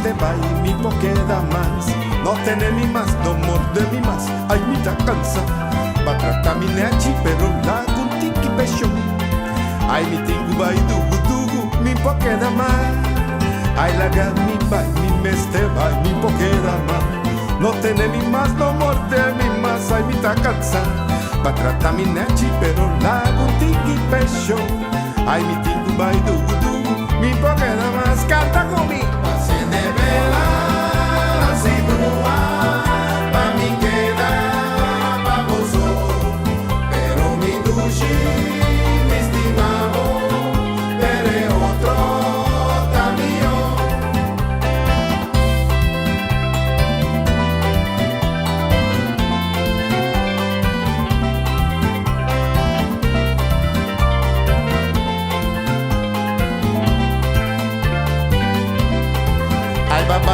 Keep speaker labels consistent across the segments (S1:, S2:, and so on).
S1: te va y mi queda más. No tener ni más, no morder ni más. Ay, mi ta cansa. Va tratar mi nechi, pero la guntiki pecho. Ay, mi tingu va y dugu dugu, mi queda más. Ay, la gan mi va y mi meste va y mi queda más. No tener ni más, no morder ni más. Ay, mi ta cansa. Va tratar mi nechi, pero la guntiki pecho. Ay, mi tingu va y dugu dugu, mi queda más. Canta conmigo.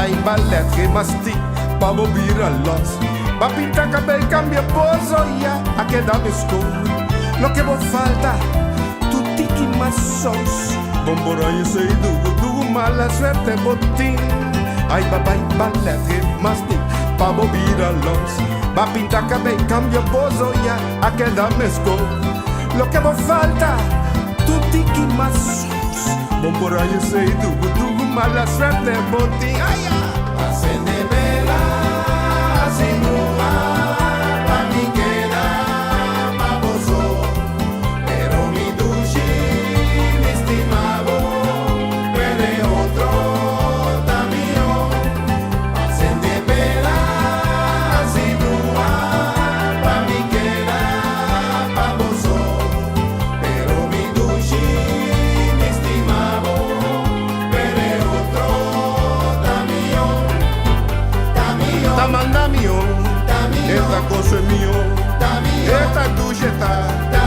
S1: Va y ballet que masti pa bobir a los va pinta cabello cambia pozo ya a quedar escuro lo que vos falta tu tiki más sos bomborayo se dugu mala suerte botín ay va y ballet que masti pa bobir a los va pinta cabello cambia pozo ya a quedar escuro lo que vos falta tu tiki más sos bomborayo se dugu mala suerte botín ay
S2: Pasen de vela sin lugar pa' mi queda pa' vos pero mi dushi mi estimado puede otro también Pasen de vela sin lugar pa' mi queda pa' vos pero mi dushi mi estimado puede otro
S1: Tamanda mío, esta cosa es mío, esta tuya está.